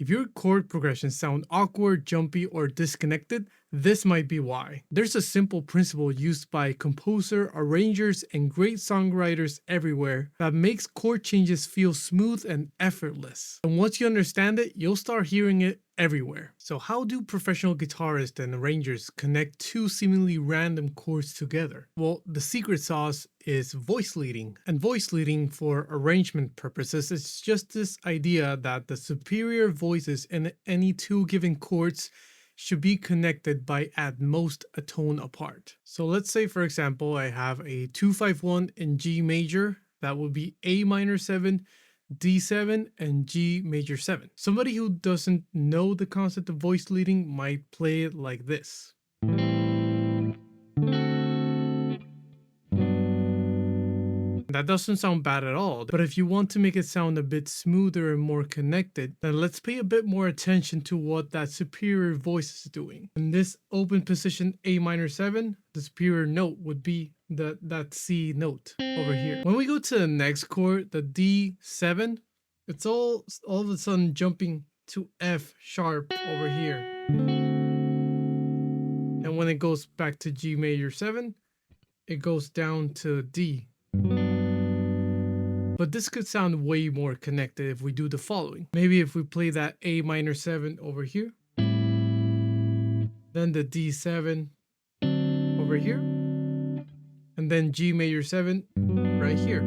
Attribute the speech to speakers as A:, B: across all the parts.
A: If your chord progressions sound awkward, jumpy, or disconnected, this might be why. There's a simple principle used by composer, arrangers, and great songwriters everywhere that makes chord changes feel smooth and effortless. And once you understand it, you'll start hearing it everywhere. So how do professional guitarists and arrangers connect two seemingly random chords together? Well, the secret sauce is voice leading. And voice leading for arrangement purposes is just this idea that the superior voices in any two given chords should be connected by at most a tone apart. So let's say, for example, I have a 2-5-1 in G major. That would be A minor 7, D7, and G major 7. Somebody who doesn't know the concept of voice leading might play it like this. That doesn't sound bad at all, but if you want to make it sound a bit smoother and more connected, then let's pay a bit more attention to what that superior voice is doing. In this open position A minor 7, the superior note would be that C note over here. When we go to the next chord, the D7, it's all of a sudden jumping to F sharp over here. And when it goes back to G major 7, it goes down to D. But this could sound way more connected if we do the following. Maybe if we play that A minor 7 over here, then the D7 over here, and then G major 7 right here.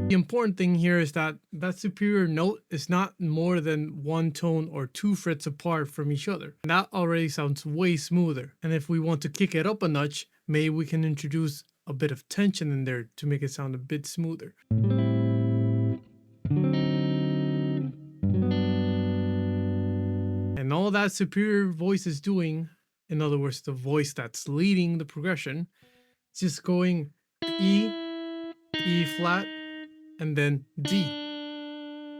A: The important thing here is that that superior note is not more than one tone or 2 frets apart from each other. And that already sounds way smoother. And if we want to kick it up a notch, maybe we can introduce a bit of tension in there to make it sound a bit smoother. And all that superior voice is doing, in other words, the voice that's leading the progression, it's just going E, E flat, and then D.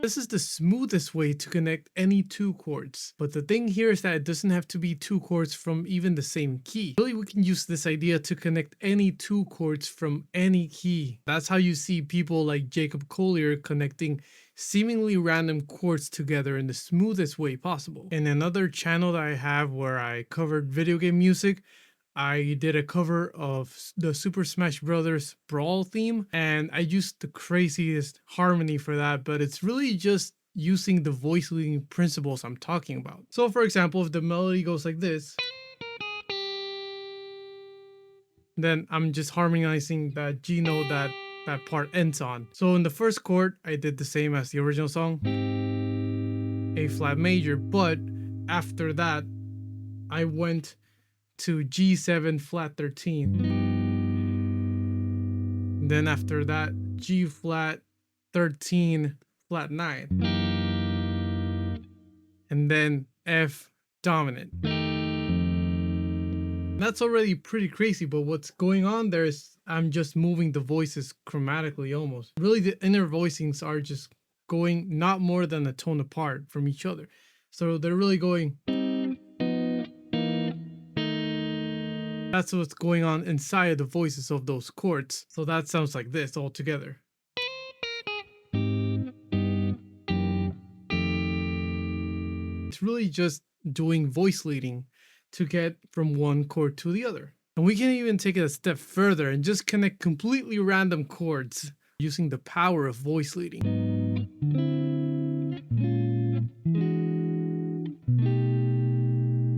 A: This is the smoothest way to connect any two chords. But the thing here is that it doesn't have to be two chords from even the same key. Really, we can use this idea to connect any two chords from any key. That's how you see people like Jacob Collier connecting seemingly random chords together in the smoothest way possible. In another channel that I have where I covered video game music, I did a cover of the Super Smash Bros. Brawl theme, and I used the craziest harmony for that, but it's really just using the voice leading principles I'm talking about. So for example, if the melody goes like this, then I'm just harmonizing that G note that part ends on. So in the first chord, I did the same as the original song, A flat major, but after that, I went to G7 flat 13. Then after that, G flat 13 flat 9. And then F dominant. That's already pretty crazy, but what's going on there is I'm just moving the voices chromatically almost. Really, the inner voicings are just going not more than a tone apart from each other. So they're really going. That's what's going on inside the voices of those chords. So that sounds like this all together. It's really just doing voice leading to get from one chord to the other. And we can even take it a step further and just connect completely random chords using the power of voice leading.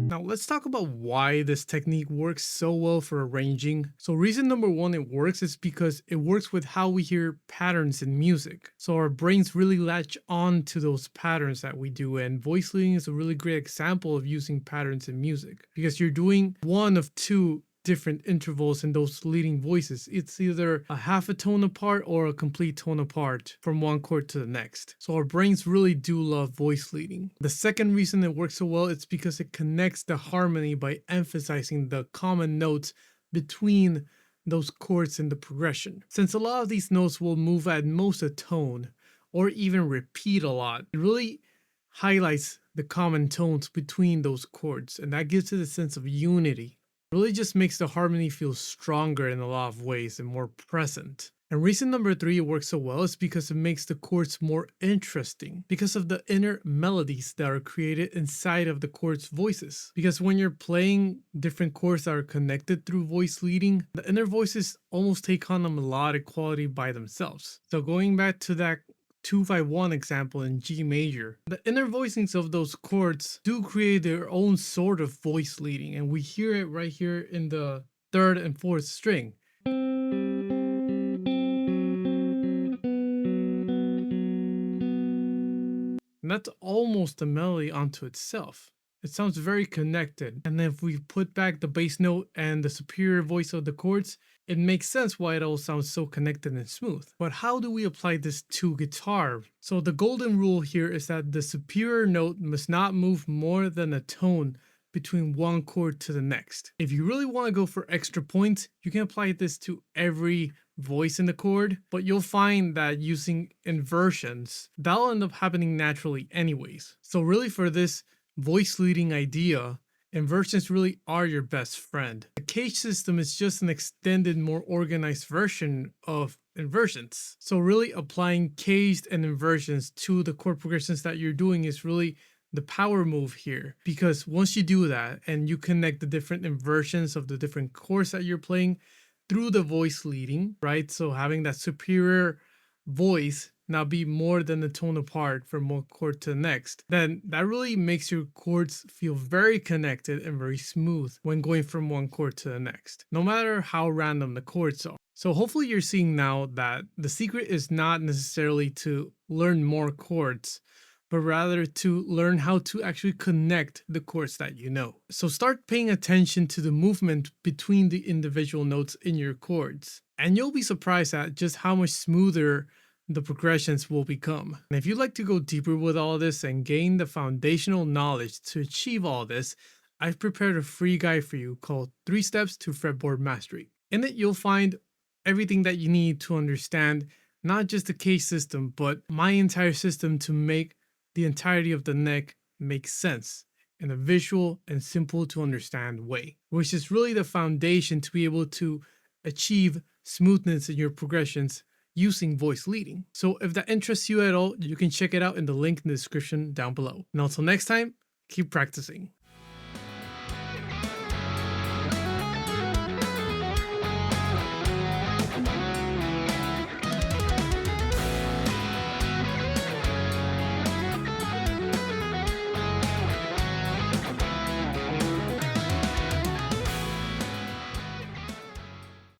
A: Now let's talk about why this technique works so well for arranging. So reason number one it works is because it works with how we hear patterns in music. So our brains really latch on to those patterns that we do, and voice leading is a really great example of using patterns in music because you're doing one of two different intervals in those leading voices. It's either a half a tone apart or a complete tone apart from one chord to the next. So our brains really do love voice leading. The second reason it works so well is because it connects the harmony by emphasizing the common notes between those chords in the progression. Since a lot of these notes will move at most a tone or even repeat a lot, it really highlights the common tones between those chords, and that gives it a sense of unity. Really just makes the harmony feel stronger in a lot of ways and more present. And reason number three it works so well is because it makes the chords more interesting because of the inner melodies that are created inside of the chords' voices. Because when you're playing different chords that are connected through voice leading, the inner voices almost take on a melodic quality by themselves. So going back to that 2-5-1 example in G major, the inner voicings of those chords do create their own sort of voice leading, and we hear it right here in the third and fourth string. And that's almost a melody unto itself. It sounds very connected. And then if we put back the bass note and the superior voice of the chords, it makes sense why it all sounds so connected and smooth. But how do we apply this to guitar? So the golden rule here is that the superior note must not move more than a tone between one chord to the next. If you really want to go for extra points, you can apply this to every voice in the chord, but you'll find that using inversions, that'll end up happening naturally anyways. So really for this voice leading idea, inversions really are your best friend. The cage system is just an extended, more organized version of inversions. So really applying caged and inversions to the chord progressions that you're doing is really the power move here, because once you do that and you connect the different inversions of the different chords that you're playing through the voice leading, right? So having that superior voice now be more than a tone apart from one chord to the next, then that really makes your chords feel very connected and very smooth when going from one chord to the next, no matter how random the chords are. So hopefully you're seeing now that the secret is not necessarily to learn more chords, but rather to learn how to actually connect the chords that you know. So start paying attention to the movement between the individual notes in your chords, and you'll be surprised at just how much smoother the progressions will become. And if you'd like to go deeper with all this and gain the foundational knowledge to achieve all this, I've prepared a free guide for you called 3 Steps to Fretboard Mastery. In it, you'll find everything that you need to understand not just the cage system, but my entire system to make the entirety of the neck makes sense in a visual and simple to understand way, which is really the foundation to be able to achieve smoothness in your progressions using voice leading. So if that interests you at all, you can check it out in the link in the description down below. And until next time, keep practicing.